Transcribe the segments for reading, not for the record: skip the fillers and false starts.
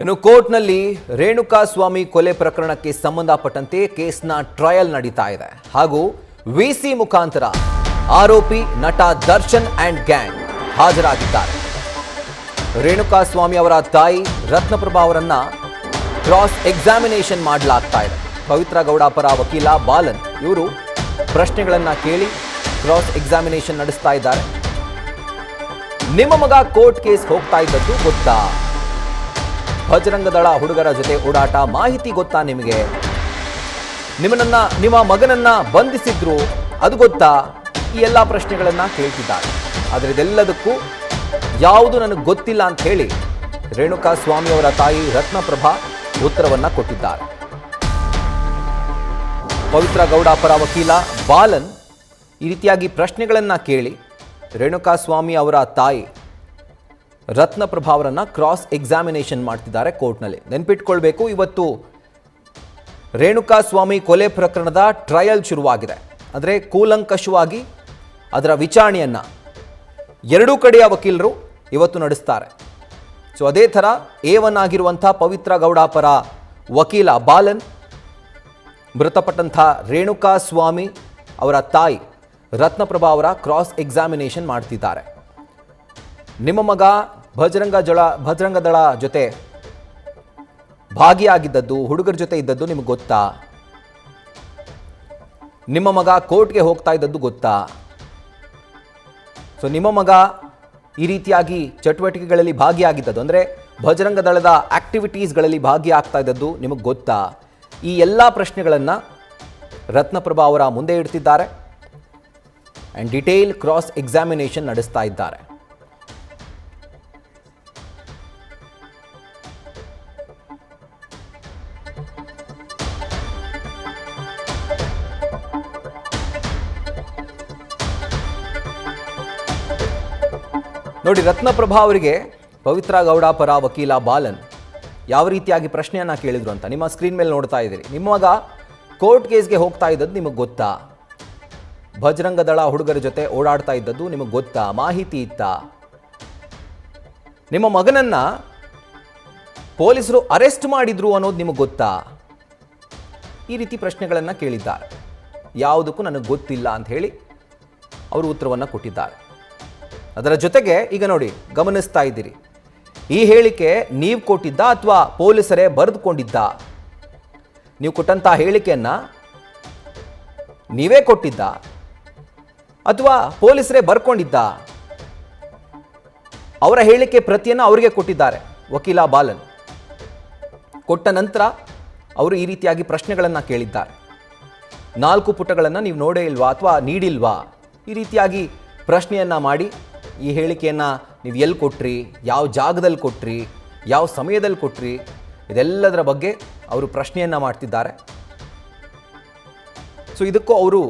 ಇನ್ನು ಕೋರ್ಟ್ನಲ್ಲಿ ರೇಣುಕಾಸ್ವಾಮಿ ಕೊಲೆ ಪ್ರಕರಣಕ್ಕೆ ಸಂಬಂಧಪಟ್ಟಂತೆ ಕೇಸ್ನ ಟ್ರಯಲ್ ನಡೀತಾ ಇದೆ ಹಾಗೂ ವಿಸಿ ಮುಖಾಂತರ ಆರೋಪಿ ನಟ ದರ್ಶನ್ ಅಂಡ್ ಗ್ಯಾಂಗ್ ಹಾಜರಾಗಿದ್ದಾರೆ. ರೇಣುಕಾಸ್ವಾಮಿ ಅವರ ತಾಯಿ ರತ್ನಪ್ರಭಾ ಅವರನ್ನ ಕ್ರಾಸ್ ಎಕ್ಸಾಮಿನೇಷನ್ ಮಾಡಲಾಗ್ತಾ ಇದೆ. ಪವಿತ್ರ ಗೌಡ ಪರ ವಕೀಲ ಬಾಲನ್ ಇವರು ಪ್ರಶ್ನೆಗಳನ್ನ ಕೇಳಿ ಕ್ರಾಸ್ ಎಕ್ಸಾಮಿನೇಷನ್ ನಡೆಸ್ತಾ ಇದ್ದಾರೆ. ನಿಮ್ಮ ಮಗ ಕೋರ್ಟ್ ಕೇಸ್ ಹೋಗ್ತಾ ಇದ್ದದ್ದು ಗೊತ್ತಾ? ಬಜರಂಗದಳ ಹುಡುಗರ ಜೊತೆ ಓಡಾಟ ಮಾಹಿತಿ ಗೊತ್ತಾ ನಿಮಗೆ? ನಿಮ್ಮ ಮಗನನ್ನ ಬಂಧಿಸಿದ್ರು ಅದು ಗೊತ್ತಾ? ಈ ಎಲ್ಲ ಪ್ರಶ್ನೆಗಳನ್ನ ಕೇಳ್ತಿದ್ದಾರೆ. ಆದರೆ ಇದೆಲ್ಲದಕ್ಕೂ ಯಾವುದು ನನಗೆ ಗೊತ್ತಿಲ್ಲ ಅಂತ ಹೇಳಿ ರೇಣುಕಾಸ್ವಾಮಿ ಅವರ ತಾಯಿ ರತ್ನಪ್ರಭಾ ಉತ್ತರವನ್ನ ಕೊಟ್ಟಿದ್ದಾರೆ. ಪವಿತ್ರ ಗೌಡ ಪರ ವಕೀಲ ಬಾಲನ್ ಈ ರೀತಿಯಾಗಿ ಪ್ರಶ್ನೆಗಳನ್ನ ಕೇಳಿ ರೇಣುಕಾಸ್ವಾಮಿ ಅವರ ತಾಯಿ ರತ್ನಪ್ರಭಾ ಅವರನ್ನ ಕ್ರಾಸ್ ಎಕ್ಸಾಮಿನೇಷನ್ ಮಾಡ್ತಿದ್ದಾರೆ ಕೋರ್ಟ್ನಲ್ಲಿ. ನೆನ್ಪಿಟ್ಕೊಳ್ಬೇಕು, ಇವತ್ತು ರೇಣುಕಾಸ್ವಾಮಿ ಕೊಲೆ ಪ್ರಕರಣದ ಟ್ರಯಲ್ ಶುರುವಾಗಿದೆ. ಅಂದರೆ ಕೂಲಂಕಷವಾಗಿ ಅದರ ವಿಚಾರಣೆಯನ್ನ ಎರಡೂ ಕಡೆಯ ವಕೀಲರು ಇವತ್ತು ನಡೆಸ್ತಾರೆ. ಸೊ ಅದೇ ಥರ A1 ಆಗಿರುವಂಥ ಪವಿತ್ರ ಗೌಡ ಪರ ವಕೀಲ ಬಾಲನ್ ಮೃತಪಟ್ಟಂಥ ರೇಣುಕಾಸ್ವಾಮಿ ಅವರ ತಾಯಿ ರತ್ನಪ್ರಭಾ ಅವರ ಕ್ರಾಸ್ ಎಕ್ಸಾಮಿನೇಷನ್ ಮಾಡ್ತಿದ್ದಾರೆ. ನಿಮ್ಮ ಮಗ ಬಜರಂಗದಳ ಜೊತೆ ಭಾಗಿಯಾಗಿದ್ದದ್ದು, ಹುಡುಗರ ಜೊತೆ ಇದ್ದದ್ದು ನಿಮಗೆ ಗೊತ್ತಾ? ನಿಮ್ಮ ಮಗ ಕೋರ್ಟ್ಗೆ ಹೋಗ್ತಾ ಇದ್ದದ್ದು ಗೊತ್ತಾ? ಸೊ ನಿಮ್ಮ ಮಗ ಈ ರೀತಿಯಾಗಿ ಚಟುವಟಿಕೆಗಳಲ್ಲಿ ಭಾಗಿಯಾಗಿದ್ದದ್ದು, ಅಂದರೆ ಬಜರಂಗ ದಳದ ಆಕ್ಟಿವಿಟೀಸ್ಗಳಲ್ಲಿ ಭಾಗಿಯಾಗ್ತಾ ಇದ್ದದ್ದು ನಿಮಗೆ ಗೊತ್ತಾ? ಈ ಎಲ್ಲ ಪ್ರಶ್ನೆಗಳನ್ನು ರತ್ನಪ್ರಭಾ ಅವರ ಮುಂದೆ ಇಡ್ತಿದ್ದಾರೆ ಆ್ಯಂಡ್ ಡಿಟೇಲ್ ಕ್ರಾಸ್ ಎಕ್ಸಾಮಿನೇಷನ್ ನಡೆಸ್ತಾ ಇದ್ದಾರೆ. ನೋಡಿ, ರತ್ನಪ್ರಭಾ ಅವರಿಗೆ ಪವಿತ್ರ ಗೌಡ ಪರ ವಕೀಲ ಬಾಲನ್ ಯಾವ ರೀತಿಯಾಗಿ ಪ್ರಶ್ನೆಯನ್ನ ಕೇಳಿದ್ರು ಅಂತ ನಿಮ್ಮ ಸ್ಕ್ರೀನ್ ಮೇಲೆ ನೋಡ್ತಾ ಇದ್ದೀರಿ. ನಿಮ್ಮ ಮಗ ಕೋರ್ಟ್ ಕೇಸ್ಗೆ ಹೋಗ್ತಾ ಇದ್ದದ್ದು ನಿಮಗೆ ಗೊತ್ತಾ? ಬಜರಂಗ ದಳ ಹುಡುಗರ ಜೊತೆ ಓಡಾಡ್ತಾ ಇದ್ದದ್ದು ನಿಮಗೆ ಗೊತ್ತಾ? ಮಾಹಿತಿ ಇತ್ತಾ? ನಿಮ್ಮ ಮಗನನ್ನ ಪೊಲೀಸರು ಅರೆಸ್ಟ್ ಮಾಡಿದ್ರು ಅನ್ನೋದು ನಿಮಗೆ ಗೊತ್ತಾ? ಈ ರೀತಿ ಪ್ರಶ್ನೆಗಳನ್ನು ಕೇಳಿದ್ದಾರೆ. ಯಾವುದಕ್ಕೂ ನನಗೆ ಗೊತ್ತಿಲ್ಲ ಅಂತ ಹೇಳಿ ಅವರು ಉತ್ತರವನ್ನು ಕೊಟ್ಟಿದ್ದಾರೆ. ಅದರ ಜೊತೆಗೆ ಈಗ ನೋಡಿ, ಗಮನಿಸ್ತಾ ಇದ್ದೀರಿ, ಈ ಹೇಳಿಕೆ ನೀವು ಕೊಟ್ಟಿದ್ದ ಅಥವಾ ಪೊಲೀಸರೇ ಬರೆದುಕೊಂಡಿದ್ದ? ನೀವು ಕೊಟ್ಟಂಥ ಹೇಳಿಕೆಯನ್ನ ನೀವೇ ಕೊಟ್ಟಿದ್ದ ಅಥವಾ ಪೊಲೀಸರೇ ಬರ್ಕೊಂಡಿದ್ದ? ಅವರ ಹೇಳಿಕೆ ಪ್ರತಿಯನ್ನು ಅವರಿಗೆ ಕೊಟ್ಟಿದ್ದಾರೆ ವಕೀಲ ಬಾಲನ್. ಕೊಟ್ಟ ನಂತರ ಅವರು ಈ ರೀತಿಯಾಗಿ ಪ್ರಶ್ನೆಗಳನ್ನು ಕೇಳಿದ್ದಾರೆ. 4 ಪುಟಗಳನ್ನು ನೀವು ನೋಡೇ ಇಲ್ವಾ ಅಥವಾ ನೀಡಿಲ್ವಾ? ಈ ರೀತಿಯಾಗಿ ಪ್ರಶ್ನೆಯನ್ನ ಮಾಡಿ ಈ ಹೇಳಿಕೆಯನ್ನು ನೀವು ಎಲ್ಲಿ ಕೊಟ್ರಿ, ಯಾವ ಜಾಗದಲ್ಲಿ ಕೊಟ್ರಿ, ಯಾವ ಸಮಯದಲ್ಲಿ ಕೊಟ್ರಿ, ಇದೆಲ್ಲದರ ಬಗ್ಗೆ ಅವರು ಪ್ರಶ್ನೆಯನ್ನು ಮಾಡ್ತಿದ್ದಾರೆ. ಸೊ ಇದಕ್ಕೂ ಅವರು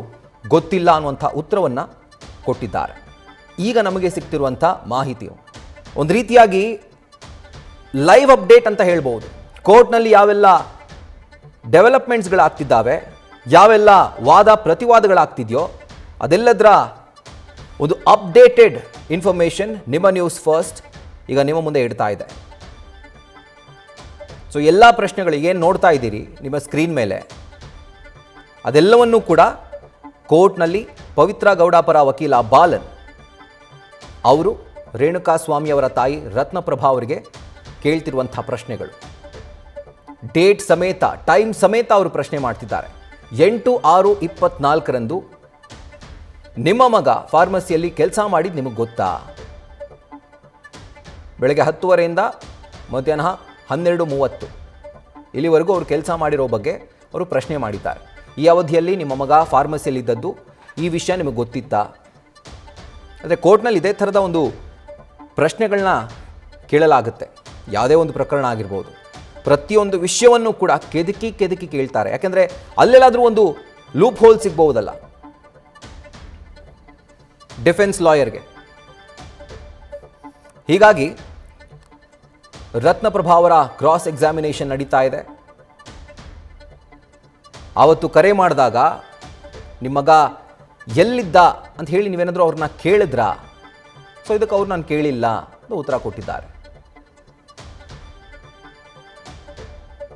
ಗೊತ್ತಿಲ್ಲ ಅನ್ನುವಂಥ ಉತ್ತರವನ್ನು ಕೊಟ್ಟಿದ್ದಾರೆ. ಈಗ ನಮಗೆ ಸಿಗ್ತಿರುವಂಥ ಮಾಹಿತಿಯು ಒಂದು ರೀತಿಯಾಗಿ ಲೈವ್ ಅಪ್ಡೇಟ್ ಅಂತ ಹೇಳ್ಬೋದು. ಕೋರ್ಟ್ನಲ್ಲಿ ಯಾವೆಲ್ಲ ಡೆವಲಪ್ಮೆಂಟ್ಸ್ಗಳಾಗ್ತಿದ್ದಾವೆ, ಯಾವೆಲ್ಲ ವಾದ ಪ್ರತಿವಾದಗಳಾಗ್ತಿದೆಯೋ ಅದೆಲ್ಲದರ ಒಂದು ಅಪ್ಡೇಟೆಡ್ ಇನ್ಫಾರ್ಮೇಷನ್ ನಿಮ್ಮ ನ್ಯೂಸ್ ಫಸ್ಟ್ ಈಗ ನಿಮ್ಮ ಮುಂದೆ ಇಡ್ತಾ ಇದೆ. ಸೊ ಎಲ್ಲ ಪ್ರಶ್ನೆಗಳು ಏನು ನೋಡ್ತಾ ಇದ್ದೀರಿ ನಿಮ್ಮ ಸ್ಕ್ರೀನ್ ಮೇಲೆ, ಅದೆಲ್ಲವನ್ನೂ ಕೂಡ ಕೋರ್ಟ್ನಲ್ಲಿ ಪವಿತ್ರ ಗೌಡ ಪರ ವಕೀಲ ಬಾಲನ್ ಅವರು ರೇಣುಕಾಸ್ವಾಮಿ ಅವರ ತಾಯಿ ರತ್ನಪ್ರಭಾ ಅವರಿಗೆ ಕೇಳ್ತಿರುವಂಥ ಪ್ರಶ್ನೆಗಳು. ಡೇಟ್ ಸಮೇತ, ಟೈಮ್ ಸಮೇತ ಅವರು ಪ್ರಶ್ನೆ ಮಾಡ್ತಿದ್ದಾರೆ. 8/6/24 ನಿಮ್ಮ ಮಗ ಫಾರ್ಮಸಿಯಲ್ಲಿ ಕೆಲಸ ಮಾಡಿದ್ದು ನಿಮಗೆ ಗೊತ್ತಾ? ಬೆಳಗ್ಗೆ 10:30 ಮಧ್ಯಾಹ್ನ 12:30 ಇಲ್ಲಿವರೆಗೂ ಅವರು ಕೆಲಸ ಮಾಡಿರೋ ಬಗ್ಗೆ ಅವರು ಪ್ರಶ್ನೆ ಮಾಡಿದ್ದಾರೆ. ಈ ಅವಧಿಯಲ್ಲಿ ನಿಮ್ಮ ಮಗ ಫಾರ್ಮಸಿಯಲ್ಲಿದ್ದದ್ದು ಈ ವಿಷಯ ನಿಮಗೆ ಗೊತ್ತಿತ್ತಾ? ಅಂದರೆ ಕೋರ್ಟ್ನಲ್ಲಿ ಇದೇ ಥರದ ಒಂದು ಪ್ರಶ್ನೆಗಳನ್ನ ಕೇಳಲಾಗುತ್ತೆ. ಯಾವುದೇ ಒಂದು ಪ್ರಕರಣ ಆಗಿರ್ಬೋದು, ಪ್ರತಿಯೊಂದು ವಿಷಯವನ್ನು ಕೂಡ ಕೆದಕಿ ಕೇಳ್ತಾರೆ. ಯಾಕೆಂದರೆ ಅಲ್ಲೆಲ್ಲಾದರೂ ಒಂದು ಲೂಪ್ ಹೋಲ್ ಸಿಗ್ಬಹುದಲ್ಲ ಡಿಫೆನ್ಸ್ ಲಾಯರ್ಗೆ. ಹೀಗಾಗಿ ರತ್ನಪ್ರಭಾ ಅವರ ಕ್ರಾಸ್ ಎಕ್ಸಾಮಿನೇಷನ್ ನಡೀತಾ ಇದೆ. ಆವತ್ತು ಕರೆ ಮಾಡಿದಾಗ ನಿಮ್ಮ ಮಗ ಎಲ್ಲಿದ್ದ ಅಂತ ಹೇಳಿ ನೀವೇನಾದರೂ ಅವ್ರನ್ನ ಕೇಳಿದ್ರಾ? ಸೊ ಇದಕ್ಕೆ ಅವ್ರು ನಾನು ಕೇಳಿಲ್ಲ ಅಂತ ಉತ್ತರ ಕೊಟ್ಟಿದ್ದಾರೆ.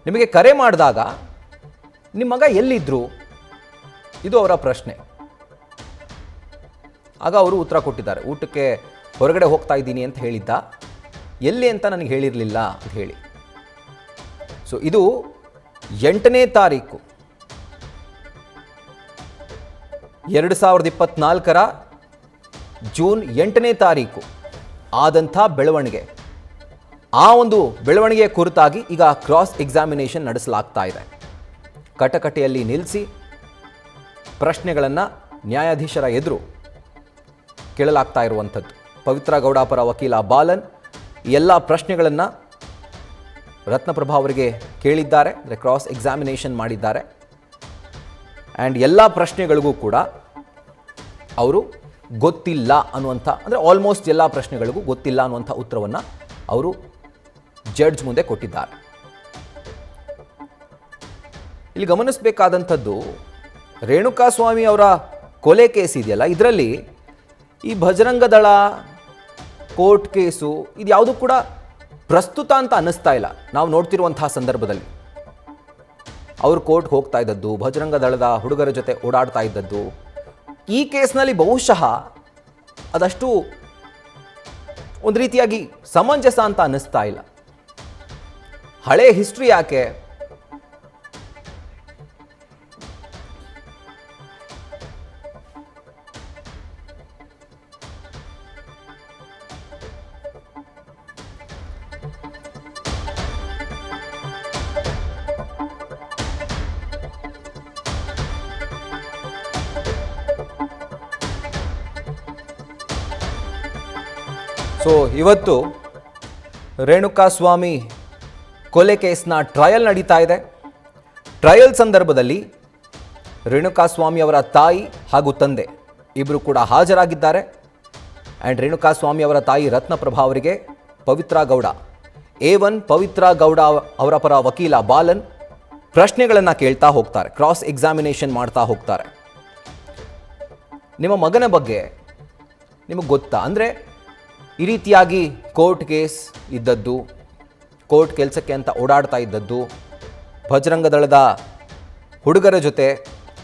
ನಿಮಗೆ ಕರೆ ಮಾಡಿದಾಗ ನಿಮ್ಮ ಮಗ ಎಲ್ಲಿದ್ದರು, ಇದು ಅವರ ಪ್ರಶ್ನೆ. ಆಗ ಅವರು ಉತ್ತರ ಕೊಟ್ಟಿದ್ದಾರೆ, ಊಟಕ್ಕೆ ಹೊರಗಡೆ ಹೋಗ್ತಾ ಇದ್ದೀನಿ ಅಂತ ಹೇಳಿದ್ದ, ಎಲ್ಲಿ ಅಂತ ನನಗೆ ಹೇಳಿರಲಿಲ್ಲ ಅಂತ ಹೇಳಿ. ಸೊ ಇದು 8ನೇ ತಾರೀಕು 2024 ಜೂನ್ 8ನೇ ತಾರೀಕು ಆದಂಥ ಬೆಳವಣಿಗೆ. ಆ ಒಂದು ಬೆಳವಣಿಗೆಯ ಕುರಿತಾಗಿ ಈಗ ಕ್ರಾಸ್ ಎಕ್ಸಾಮಿನೇಷನ್ ನಡೆಸಲಾಗ್ತಾ ಇದೆ. ಕಟಕಟೆಯಲ್ಲಿ ನಿಲ್ಲಿಸಿ ಪ್ರಶ್ನೆಗಳನ್ನು ನ್ಯಾಯಾಧೀಶರ ಎದುರು ಕೇಳಲಾಗ್ತಾ ಇರುವಂಥದ್ದು. ಪವಿತ್ರ ಗೌಡ ಪರ ವಕೀಲ ಬಾಲನ್ ಎಲ್ಲ ಪ್ರಶ್ನೆಗಳನ್ನು ರತ್ನಪ್ರಭಾ ಅವರಿಗೆ ಕೇಳಿದ್ದಾರೆ, ಅಂದರೆ ಕ್ರಾಸ್ ಎಕ್ಸಾಮಿನೇಷನ್ ಮಾಡಿದ್ದಾರೆ. ಆ್ಯಂಡ್ ಎಲ್ಲ ಪ್ರಶ್ನೆಗಳಿಗೂ ಕೂಡ ಅವರು ಗೊತ್ತಿಲ್ಲ ಅನ್ನುವಂಥ, ಅಂದರೆ ಆಲ್ಮೋಸ್ಟ್ ಎಲ್ಲ ಪ್ರಶ್ನೆಗಳಿಗೂ ಗೊತ್ತಿಲ್ಲ ಅನ್ನುವಂಥ ಉತ್ತರವನ್ನು ಅವರು ಜಡ್ಜ್ ಮುಂದೆ ಕೊಟ್ಟಿದ್ದಾರೆ. ಇಲ್ಲಿ ಗಮನಿಸಬೇಕಾದಂಥದ್ದು, ರೇಣುಕಾಸ್ವಾಮಿ ಅವರ ಕೊಲೆ ಕೇಸ್ ಇದೆಯಲ್ಲ, ಇದರಲ್ಲಿ ಈ ಭಜರಂಗ ದಳ ಕೋರ್ಟ್ ಕೇಸು ಇದು ಯಾವುದೂ ಕೂಡ ಪ್ರಸ್ತುತ ಅಂತ ಅನ್ನಿಸ್ತಾ ಇಲ್ಲ. ನಾವು ನೋಡ್ತಿರುವಂತಹ ಸಂದರ್ಭದಲ್ಲಿ ಅವರು ಕೋರ್ಟ್ಗೆ ಹೋಗ್ತಾ ಇದ್ದದ್ದು, ಭಜರಂಗ ದಳದ ಹುಡುಗರ ಜೊತೆ ಓಡಾಡ್ತಾ ಇದ್ದದ್ದು, ಈ ಕೇಸ್ನಲ್ಲಿ ಬಹುಶಃ ಅದಷ್ಟು ಒಂದು ರೀತಿಯಾಗಿ ಸಮಂಜಸ ಅಂತ ಅನ್ನಿಸ್ತಾ ಇಲ್ಲ. ಹಳೆ ಹಿಸ್ಟ್ರಿ ಯಾಕೆ, ಸೊ ಇವತ್ತು ರೇಣುಕಾಸ್ವಾಮಿ ಕೊಲೆ ಕೇಸ್ನ ಟ್ರಯಲ್ ನಡೀತಾ ಇದೆ. ಟ್ರಯಲ್ ಸಂದರ್ಭದಲ್ಲಿ ರೇಣುಕಾಸ್ವಾಮಿ ಅವರ ತಾಯಿ ಹಾಗೂ ತಂದೆ ಇಬ್ಬರು ಕೂಡ ಹಾಜರಾಗಿದ್ದಾರೆ. ಆ್ಯಂಡ್ ರೇಣುಕಾಸ್ವಾಮಿ ಅವರ ತಾಯಿ ರತ್ನಪ್ರಭಾ ಅವರಿಗೆ ಪವಿತ್ರ ಗೌಡ A1 ಪವಿತ್ರ ಗೌಡ ಅವರ ಪರ ವಕೀಲ ಬಾಲನ್ ಪ್ರಶ್ನೆಗಳನ್ನು ಕೇಳ್ತಾ ಹೋಗ್ತಾರೆ, ಕ್ರಾಸ್ ಎಕ್ಸಾಮಿನೇಷನ್ ಮಾಡ್ತಾ ಹೋಗ್ತಾರೆ. ನಿಮ್ಮ ಮಗನ ಬಗ್ಗೆ ನಿಮಗೆ ಗೊತ್ತಾ, ಅಂದರೆ ಈ ರೀತಿಯಾಗಿ ಕೋರ್ಟ್ ಕೇಸ್ ಇದ್ದದ್ದು, ಕೋರ್ಟ್ ಕೆಲಸಕ್ಕೆ ಅಂತ ಓಡಾಡ್ತಾ ಇದ್ದದ್ದು, ಭಜರಂಗ ದಳದ ಹುಡುಗರ ಜೊತೆ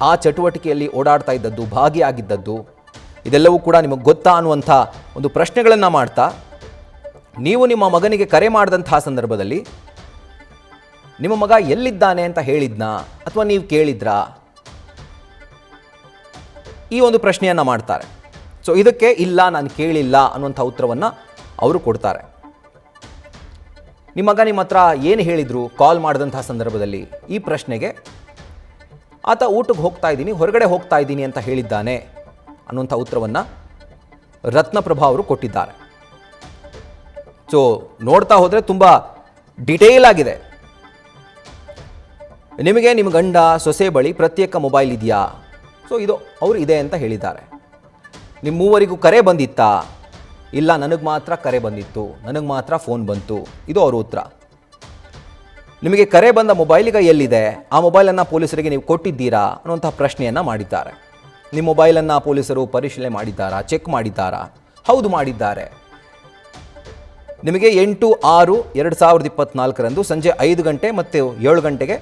ಆ ಚಟುವಟಿಕೆಯಲ್ಲಿ ಓಡಾಡ್ತಾ ಇದ್ದದ್ದು, ಭಾಗಿಯಾಗಿದ್ದದ್ದು, ಇದೆಲ್ಲವೂ ಕೂಡ ನಿಮಗೆ ಗೊತ್ತಾ ಅನ್ನುವಂಥ ಒಂದು ಪ್ರಶ್ನೆಗಳನ್ನು ಮಾಡ್ತಾ, ನೀವು ನಿಮ್ಮ ಮಗನಿಗೆ ಕರೆ ಮಾಡಿದಂಥ ಸಂದರ್ಭದಲ್ಲಿ ನಿಮ್ಮ ಮಗ ಎಲ್ಲಿದ್ದಾನೆ ಅಂತ ಹೇಳಿದ್ನಾ ಅಥವಾ ನೀವು ಕೇಳಿದ್ರಾ, ಈ ಒಂದು ಪ್ರಶ್ನೆಯನ್ನು ಮಾಡ್ತಾರೆ. ಸೊ ಇದಕ್ಕೆ ಇಲ್ಲ, ನಾನು ಕೇಳಿಲ್ಲ ಅನ್ನುವಂಥ ಉತ್ತರವನ್ನು ಅವರು ಕೊಡ್ತಾರೆ. ನಿಮ್ಮ ಮಗ ನಿಮ್ಮ ಹತ್ರ ಏನು ಹೇಳಿದರು ಕಾಲ್ ಮಾಡಿದಂಥ ಸಂದರ್ಭದಲ್ಲಿ, ಈ ಪ್ರಶ್ನೆಗೆ ಆತ ಊಟಕ್ಕೆ ಹೋಗ್ತಾ ಇದ್ದೀನಿ, ಹೊರಗಡೆ ಹೋಗ್ತಾ ಇದ್ದೀನಿ ಅಂತ ಹೇಳಿದ್ದಾನೆ ಅನ್ನುವಂಥ ಉತ್ತರವನ್ನು ರತ್ನಪ್ರಭಾ ಅವರು ಕೊಟ್ಟಿದ್ದಾರೆ. ಸೊ ನೋಡ್ತಾ ಹೋದರೆ ತುಂಬ ಡಿಟೇಲ್ ಆಗಿದೆ. ನಿಮಗೆ ನಿಮ್ಮ ಗಂಡ ಸೊಸೆ ಬಳಿ ಪ್ರತ್ಯೇಕ ಮೊಬೈಲ್ ಇದೆಯಾ, ಸೊ ಇದು ಅವರು ಇದೆ ಅಂತ ಹೇಳಿದ್ದಾರೆ. ನಿಮ್ಮ ಮೂವರಿಗೂ ಕರೆ ಬಂದಿತ್ತಾ, ಇಲ್ಲ ನನಗೆ ಮಾತ್ರ ಕರೆ ಬಂದಿತ್ತು, ನನಗೆ ಮಾತ್ರ ಫೋನ್ ಬಂತು, ಇದು ಅವರ ಉತ್ತರ. ನಿಮಗೆ ಕರೆ ಬಂದ ಮೊಬೈಲ್ ಈಗ ಎಲ್ಲಿದೆ, ಆ ಮೊಬೈಲನ್ನು ಪೊಲೀಸರಿಗೆ ನೀವು ಕೊಟ್ಟಿದ್ದೀರಾ ಅನ್ನುವಂಥ ಪ್ರಶ್ನೆಯನ್ನು ಮಾಡಿದ್ದಾರೆ. ನಿಮ್ಮ ಮೊಬೈಲನ್ನು ಪೊಲೀಸರು ಪರಿಶೀಲನೆ ಮಾಡಿದ್ದಾರಾ, ಚೆಕ್ ಮಾಡಿದ್ದಾರಾ, ಹೌದು ಮಾಡಿದ್ದಾರೆ. ನಿಮಗೆ 8/6/2024 ಸಂಜೆ 5 ಗಂಟೆ ಮತ್ತು 7 ಗಂಟೆಗೆ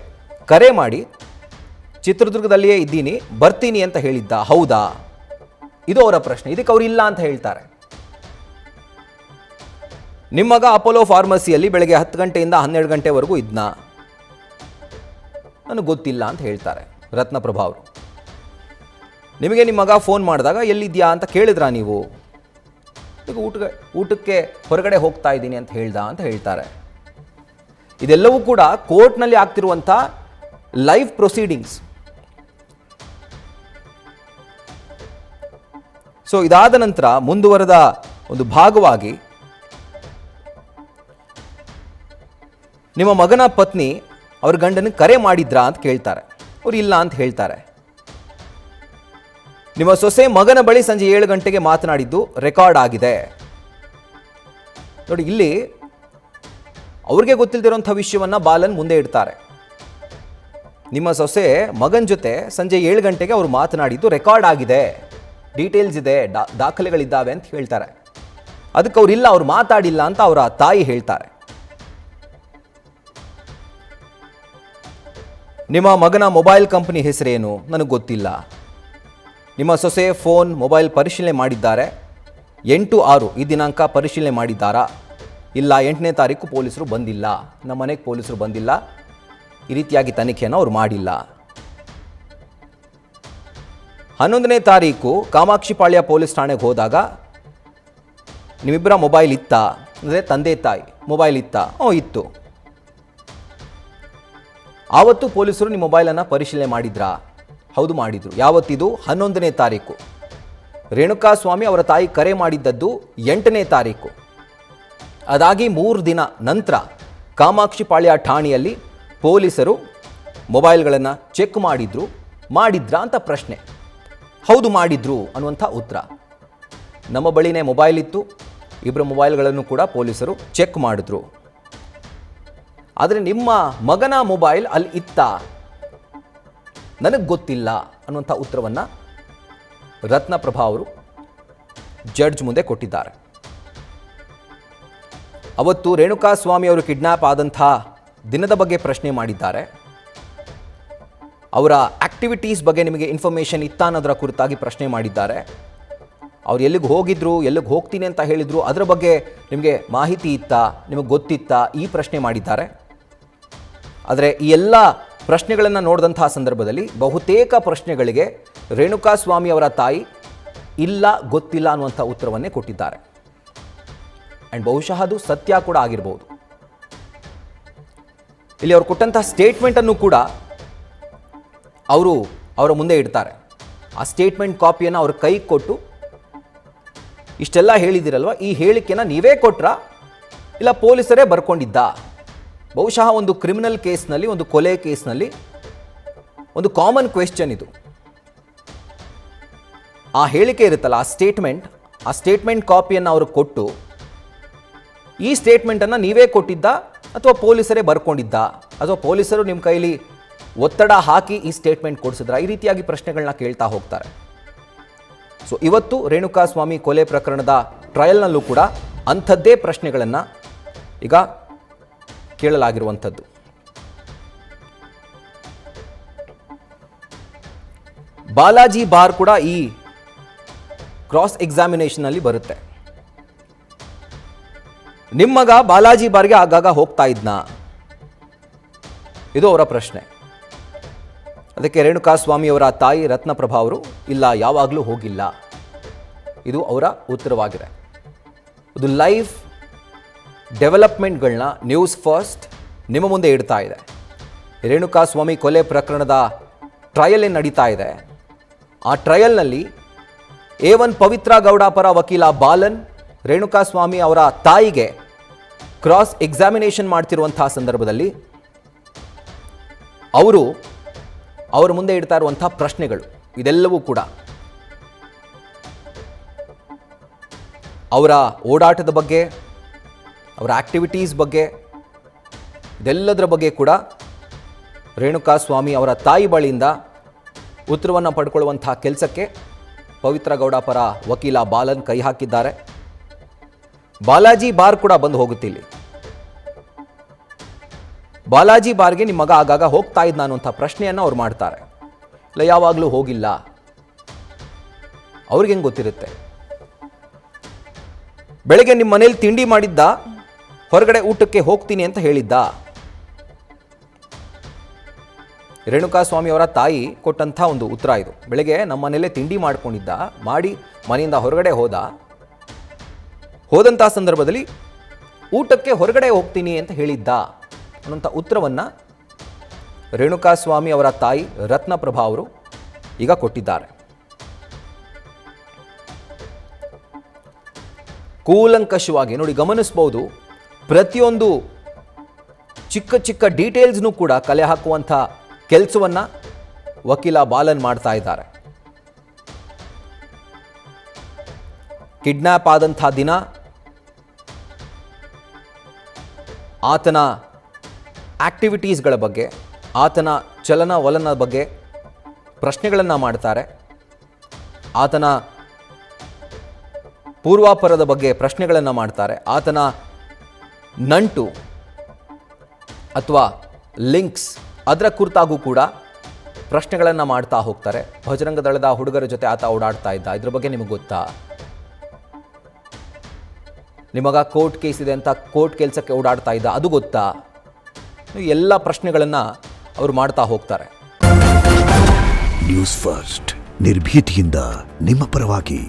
ಕರೆ ಮಾಡಿ ಚಿತ್ರದುರ್ಗದಲ್ಲಿಯೇ ಇದ್ದೀನಿ ಬರ್ತೀನಿ ಅಂತ ಹೇಳಿದ್ದ, ಹೌದಾ, ಇದು ಅವರ ಪ್ರಶ್ನೆ. ಇದಕ್ಕೆ ಅವರು ಇಲ್ಲ ಅಂತ ಹೇಳ್ತಾರೆ. ನಿಮ್ಮ ಮಗ ಅಪೋಲೋ ಫಾರ್ಮಸಿಯಲ್ಲಿ ಬೆಳಗ್ಗೆ 10 ಗಂಟೆಯಿಂದ 12 ಗಂಟೆವರೆಗೂ ಇದ್ನ, ನನಗೆ ಗೊತ್ತಿಲ್ಲ ಅಂತ ಹೇಳ್ತಾರೆ ರತ್ನಪ್ರಭಾ ಅವರು. ನಿಮಗೆ ನಿಮ್ಮ ಮಗ ಫೋನ್ ಮಾಡಿದಾಗ ಎಲ್ಲಿದ್ಯಾ ಅಂತ ಕೇಳಿದ್ರಾ ನೀವು, ಈಗ ಊಟಕ್ಕೆ ಹೊರಗಡೆ ಹೋಗ್ತಾ ಇದ್ದೀನಿ ಅಂತ ಹೇಳ್ತಾರೆ. ಇದೆಲ್ಲವೂ ಕೂಡ ಕೋರ್ಟ್ನಲ್ಲಿ ಆಗ್ತಿರುವಂಥ ಲೈವ್ ಪ್ರೊಸೀಡಿಂಗ್ಸ್. ಸೊ ಇದಾದ ನಂತರ ಮುಂದುವರೆದ ಒಂದು ಭಾಗವಾಗಿ ನಿಮ್ಮ ಮಗನ ಪತ್ನಿ ಅವ್ರ ಗಂಡನಿಗೆ ಕರೆ ಮಾಡಿದ್ರಾ ಅಂತ ಕೇಳ್ತಾರೆ. ಅವ್ರು ಇಲ್ಲ ಅಂತ ಹೇಳ್ತಾರೆ. ನಿಮ್ಮ ಸೊಸೆ ಮಗನ ಬಳಿ ಸಂಜೆ 7 ಗಂಟೆಗೆ ಮಾತನಾಡಿದ್ದು ರೆಕಾರ್ಡ್ ಆಗಿದೆ. ನೋಡಿ, ಇಲ್ಲಿ ಅವ್ರಿಗೆ ಗೊತ್ತಿಲ್ಲದಿರುವಂಥ ವಿಷಯವನ್ನು ಬಾಲನ್ ಮುಂದೆ ಇಡ್ತಾರೆ. ನಿಮ್ಮ ಸೊಸೆ ಮಗನ ಜೊತೆ ಸಂಜೆ 7 ಗಂಟೆಗೆ ಅವರು ಮಾತನಾಡಿದ್ದು ರೆಕಾರ್ಡ್ ಆಗಿದೆ, ಡೀಟೇಲ್ಸ್ ಇದೆ, ದಾಖಲೆಗಳಿದ್ದಾವೆ ಅಂತ ಹೇಳ್ತಾರೆ. ಅದಕ್ಕೆ ಅವರಿಲ್ಲ, ಅವ್ರು ಮಾತಾಡಿಲ್ಲ ಅಂತ ಅವರ ತಾಯಿ ಹೇಳ್ತಾರೆ. ನಿಮ್ಮ ಮಗನ ಮೊಬೈಲ್ ಕಂಪನಿ ಹೆಸರೇನು? ನನಗೆ ಗೊತ್ತಿಲ್ಲ. ನಿಮ್ಮ ಸೊಸೆ ಫೋನ್ ಮೊಬೈಲ್ ಪರಿಶೀಲನೆ ಮಾಡಿದ್ದಾರೆ, 8/6 ಈ ದಿನಾಂಕ ಪರಿಶೀಲನೆ ಮಾಡಿದ್ದಾರಾ? ಇಲ್ಲ, 8ನೇ ತಾರೀಕು ಪೊಲೀಸರು ಬಂದಿಲ್ಲ, ನಮ್ಮ ಮನೆಗೆ ಪೊಲೀಸರು ಬಂದಿಲ್ಲ, ಈ ರೀತಿಯಾಗಿ ತನಿಖೆಯನ್ನು ಅವ್ರು ಮಾಡಿಲ್ಲ. 11ನೇ ತಾರೀಕು ಕಾಮಾಕ್ಷಿಪಾಳ್ಯ ಪೊಲೀಸ್ ಠಾಣೆಗೆ ಹೋದಾಗ ನಿಮ್ಮಿಬ್ಬರ ಮೊಬೈಲ್ ಇತ್ತಾ ಅಂದರೆ ತಂದೆ ತಾಯಿ ಮೊಬೈಲ್ ಇತ್ತಾ? ಇತ್ತು. ಆವತ್ತು ಪೊಲೀಸರು ನಿಮ್ಮ ಮೊಬೈಲನ್ನು ಪರಿಶೀಲನೆ ಮಾಡಿದ್ರಾ? ಹೌದು, ಮಾಡಿದರು. ಯಾವತ್ತಿದು? 11ನೇ ತಾರೀಕು. ರೇಣುಕಾಸ್ವಾಮಿ ಅವರ ತಾಯಿ ಕರೆ ಮಾಡಿದ್ದದ್ದು 8ನೇ ತಾರೀಕು. ಅದಾಗಿ 3 ದಿನ ನಂತರ ಕಾಮಾಕ್ಷಿಪಾಳ್ಯ ಠಾಣೆಯಲ್ಲಿ ಪೊಲೀಸರು ಮೊಬೈಲ್ಗಳನ್ನು ಚೆಕ್ ಮಾಡಿದ್ರಾ ಅಂತ ಪ್ರಶ್ನೆ. ಹೌದು, ಮಾಡಿದ್ರು ಅನ್ನುವಂಥ ಉತ್ತರ. ನಮ್ಮ ಬಳಿನೇ ಮೊಬೈಲ್ ಇತ್ತು, ಇಬ್ಬರ ಮೊಬೈಲ್ಗಳನ್ನು ಕೂಡ ಪೊಲೀಸರು ಚೆಕ್ ಮಾಡಿದ್ರು. ಆದರೆ ನಿಮ್ಮ ಮಗನ ಮೊಬೈಲ್ ಅಲ್ಲಿ ಇತ್ತಾ? ನನಗೆ ಗೊತ್ತಿಲ್ಲ ಅನ್ನುವಂಥ ಉತ್ತರವನ್ನು ರತ್ನಪ್ರಭಾ ಅವರು ಜಡ್ಜ್ ಮುಂದೆ ಕೊಟ್ಟಿದ್ದಾರೆ. ಅವತ್ತು ರೇಣುಕಾಸ್ವಾಮಿ ಅವರು ಕಿಡ್ನ್ಯಾಪ್ ಆದಂಥ ದಿನದ ಬಗ್ಗೆ ಪ್ರಶ್ನೆ ಮಾಡಿದ್ದಾರೆ. ಅವರ ಆಕ್ಟಿವಿಟೀಸ್ ಬಗ್ಗೆ ನಿಮಗೆ ಇನ್ಫಾರ್ಮೇಷನ್ ಇತ್ತಾ ಅನ್ನೋದರ ಕುರಿತಾಗಿ ಪ್ರಶ್ನೆ ಮಾಡಿದ್ದಾರೆ. ಅವ್ರು ಎಲ್ಲಿಗೆ ಹೋಗಿದ್ರು, ಎಲ್ಲಿಗೆ ಹೋಗ್ತೀನಿ ಅಂತ ಹೇಳಿದರು, ಅದರ ಬಗ್ಗೆ ನಿಮಗೆ ಮಾಹಿತಿ ಇತ್ತಾ, ನಿಮಗೆ ಗೊತ್ತಿತ್ತಾ, ಈ ಪ್ರಶ್ನೆ ಮಾಡಿದ್ದಾರೆ. ಆದರೆ ಈ ಎಲ್ಲ ಪ್ರಶ್ನೆಗಳನ್ನು ನೋಡಿದಂತಹ ಸಂದರ್ಭದಲ್ಲಿ ಬಹುತೇಕ ಪ್ರಶ್ನೆಗಳಿಗೆ ರೇಣುಕಾಸ್ವಾಮಿ ಅವರ ತಾಯಿ ಇಲ್ಲ, ಗೊತ್ತಿಲ್ಲ ಅನ್ನುವಂಥ ಉತ್ತರವನ್ನೇ ಕೊಟ್ಟಿದ್ದಾರೆ. ಆ್ಯಂಡ್ ಬಹುಶಃ ಅದು ಸತ್ಯ ಕೂಡ ಆಗಿರ್ಬೋದು. ಇಲ್ಲಿ ಅವ್ರು ಕೊಟ್ಟಂತಹ ಸ್ಟೇಟ್ಮೆಂಟನ್ನು ಕೂಡ ಅವರ ಮುಂದೆ ಇಡ್ತಾರೆ. ಆ ಸ್ಟೇಟ್ಮೆಂಟ್ ಕಾಪಿಯನ್ನು ಅವ್ರ ಕೈಗೆ ಕೊಟ್ಟು, ಇಷ್ಟೆಲ್ಲ ಹೇಳಿದಿರಲ್ವ, ಈ ಹೇಳಿಕೆನ ನೀವೇ ಕೊಟ್ರಾ ಇಲ್ಲ ಪೊಲೀಸರೇ ಬರ್ಕೊಂಡಿದ್ದ? ಬಹುಶಃ ಒಂದು ಕ್ರಿಮಿನಲ್ ಕೇಸ್ನಲ್ಲಿ, ಒಂದು ಕೊಲೆ ಕೇಸ್ನಲ್ಲಿ ಒಂದು ಕಾಮನ್ ಕ್ವೆಶ್ಚನ್ ಇದು. ಆ ಹೇಳಿಕೆ ಇರುತ್ತಲ್ಲ, ಆ ಸ್ಟೇಟ್ಮೆಂಟ್ ಕಾಪಿಯನ್ನು ಅವರು ಕೊಟ್ಟು, ಈ ಸ್ಟೇಟ್ಮೆಂಟನ್ನು ನೀವೇ ಕೊಟ್ಟಿದ್ದ ಅಥವಾ ಪೊಲೀಸರೇ ಬರ್ಕೊಂಡಿದ್ದ, ಅಥವಾ ಪೊಲೀಸರು ನಿಮ್ಮ ಕೈಲಿ ಒತ್ತಡ ಹಾಕಿ ಈ ಸ್ಟೇಟ್ಮೆಂಟ್ ಕೊಡಿಸಿದ್ರ? ಈ ರೀತಿಯಾಗಿ ಪ್ರಶ್ನೆಗಳನ್ನ ಕೇಳ್ತಾ ಹೋಗ್ತಾರೆ. ಸೊ ಇವತ್ತು ರೇಣುಕಾಸ್ವಾಮಿ ಕೊಲೆ ಪ್ರಕರಣದ ಟ್ರಯಲ್ನಲ್ಲೂ ಕೂಡ ಅಂಥದ್ದೇ ಪ್ರಶ್ನೆಗಳನ್ನು ಈಗ ಕೇಳಲಾಗಿರುವಂಥದ್ದು. ಬಾಲಾಜಿ ಬಾರ್ ಕೂಡ ಈ ಕ್ರಾಸ್ ಎಕ್ಸಾಮಿನೇಷನ್ನಲ್ಲಿ ಬರುತ್ತೆ. ನಿಮ್ಮ ಮಗ ಬಾಲಾಜಿ ಬಾರ್ಗೆ ಆಗಾಗ ಹೋಗ್ತಾ ಇದ್ನಾ? ಇದು ಅವರ ಪ್ರಶ್ನೆ. ಅದಕ್ಕೆ ರೇಣುಕಾಸ್ವಾಮಿ ಅವರ ತಾಯಿ ರತ್ನಪ್ರಭಾ ಅವರು ಇಲ್ಲ, ಯಾವಾಗಲೂ ಹೋಗಿಲ್ಲ, ಇದು ಅವರ ಉತ್ತರವಾಗಿದೆ. ಇದು ಲೈವ್ ಡೆವಲಪ್ಮೆಂಟ್ಗಳನ್ನ ನ್ಯೂಸ್ ಫಸ್ಟ್ ನಿಮ್ಮ ಮುಂದೆ ಇಡ್ತಾ ಇದೆ. ರೇಣುಕಾಸ್ವಾಮಿ ಕೊಲೆ ಪ್ರಕರಣದ ಟ್ರಯಲ್ ಏನು ನಡೀತಾ ಇದೆ, ಆ ಟ್ರಯಲ್ನಲ್ಲಿ A1 ಪವಿತ್ರ ಗೌಡ ಪರ ವಕೀಲ ಬಾಲನ್ ರೇಣುಕಾಸ್ವಾಮಿ ಅವರ ತಾಯಿಗೆ ಕ್ರಾಸ್ ಎಕ್ಸಾಮಿನೇಷನ್ ಮಾಡ್ತಿರುವಂತಹ ಸಂದರ್ಭದಲ್ಲಿ ಅವರ ಮುಂದೆ ಇಡ್ತಾ ಇರುವಂಥ ಪ್ರಶ್ನೆಗಳು ಇದೆಲ್ಲವೂ ಕೂಡ ಅವರ ಓಡಾಟದ ಬಗ್ಗೆ, ಅವರ ಆಕ್ಟಿವಿಟೀಸ್ ಬಗ್ಗೆ, ಇದೆಲ್ಲದರ ಬಗ್ಗೆ ಕೂಡ ರೇಣುಕಾಸ್ವಾಮಿ ಅವರ ತಾಯಿ ಬಳಿಯಿಂದ ಉತ್ತರವನ್ನು ಪಡ್ಕೊಳ್ಳುವಂಥ ಕೆಲಸಕ್ಕೆ ಪವಿತ್ರ ಗೌಡ ಪರ ವಕೀಲ ಬಾಲನ್ ಕೈ ಹಾಕಿದ್ದಾರೆ. ಬಾಲಾಜಿ ಬಾರ್ ಕೂಡ ಬಂದು ಹೋಗುತ್ತೆ ಇಲ್ಲಿ. ಬಾಲಾಜಿ ಬಾರ್ಗೆ ನಿಮ್ಮ ಮಗ ಆಗಾಗ ಹೋಗ್ತಾ ಇದ್ದ ಅನ್ನುವಂಥ ಪ್ರಶ್ನೆಯನ್ನು ಅವ್ರು ಮಾಡ್ತಾರೆ. ಇಲ್ಲ, ಯಾವಾಗಲೂ ಹೋಗಿಲ್ಲ. ಅವ್ರಿಗೆ ಹೆಂಗೆ ಗೊತ್ತಿರುತ್ತೆ? ಬೆಳಗ್ಗೆ ನಿಮ್ಮ ಮನೇಲಿ ತಿಂಡಿ ಮಾಡಿದ್ದ, ಹೊರಗಡೆ ಊಟಕ್ಕೆ ಹೋಗ್ತೀನಿ ಅಂತ ಹೇಳಿದ್ದ? ರೇಣುಕಾಸ್ವಾಮಿ ಅವರ ತಾಯಿ ಕೊಟ್ಟಂಥ ಒಂದು ಉತ್ತರ ಇದು. ಬೆಳಗ್ಗೆ ನಮ್ಮ ಮನೇಲೆ ತಿಂಡಿ ಮಾಡಿ ಮನೆಯಿಂದ ಹೊರಗಡೆ ಹೋದಂಥ ಸಂದರ್ಭದಲ್ಲಿ ಊಟಕ್ಕೆ ಹೊರಗಡೆ ಹೋಗ್ತೀನಿ ಅಂತ ಹೇಳಿದ್ದ ಅನ್ನೋಂಥ ಉತ್ತರವನ್ನು ರೇಣುಕಾಸ್ವಾಮಿ ಅವರ ತಾಯಿ ರತ್ನಪ್ರಭಾ ಅವರು ಈಗ ಕೊಟ್ಟಿದ್ದಾರೆ. ಕೂಲಂಕಷವಾಗಿ ನೋಡಿ, ಗಮನಿಸಬಹುದು, ಪ್ರತಿಯೊಂದು ಚಿಕ್ಕ ಚಿಕ್ಕ ಡೀಟೇಲ್ಸ್ನೂ ಕೂಡ ಕಲೆ ಹಾಕುವಂಥ ಕೆಲಸವನ್ನು ವಕೀಲ ಬಾಲನ್ ಮಾಡ್ತಾ ಇದ್ದಾರೆ. ಕಿಡ್ನ್ಯಾಪ್ ಆದಂಥ ದಿನ, ಆತನ ಆಕ್ಟಿವಿಟೀಸ್ಗಳ ಬಗ್ಗೆ, ಆತನ ಚಲನವಲನದ ಬಗ್ಗೆ ಪ್ರಶ್ನೆಗಳನ್ನು ಮಾಡ್ತಾರೆ. ಆತನ ಪೂರ್ವಾಪರದ ಬಗ್ಗೆ ಪ್ರಶ್ನೆಗಳನ್ನು ಮಾಡ್ತಾರೆ. ಆತನ ನಂಟು ಅಥವಾ ಲಿಂಕ್ಸ್ ಅದರ ಕುರಿತಾಗೂ ಕೂಡ ಪ್ರಶ್ನೆಗಳನ್ನು ಮಾಡ್ತಾ ಹೋಗ್ತಾರೆ. ಭಜರಂಗ ದಳದ ಹುಡುಗರ ಜೊತೆ ಆತ ಓಡಾಡ್ತಾ ಇದ್ದ, ಇದ್ರ ಬಗ್ಗೆ ನಿಮಗೆ ಗೊತ್ತಾ? ನಿಮಗ ಕೋರ್ಟ್ ಕೇಸ್ ಇದೆ ಅಂತ ಕೋರ್ಟ್ ಕೆಲಸಕ್ಕೆ ಓಡಾಡ್ತಾ ಇದ್ದ, ಅದು ಗೊತ್ತಾ? ಎಲ್ಲ ಪ್ರಶ್ನೆಗಳನ್ನು ಅವರು ಮಾಡ್ತಾ ಹೋಗ್ತಾರೆ. ನ್ಯೂಸ್ ಫಸ್ಟ್ ನಿರ್ಭೀತಿಯಿಂದ ನಿಮ್ಮ ಪರವಾಗಿ.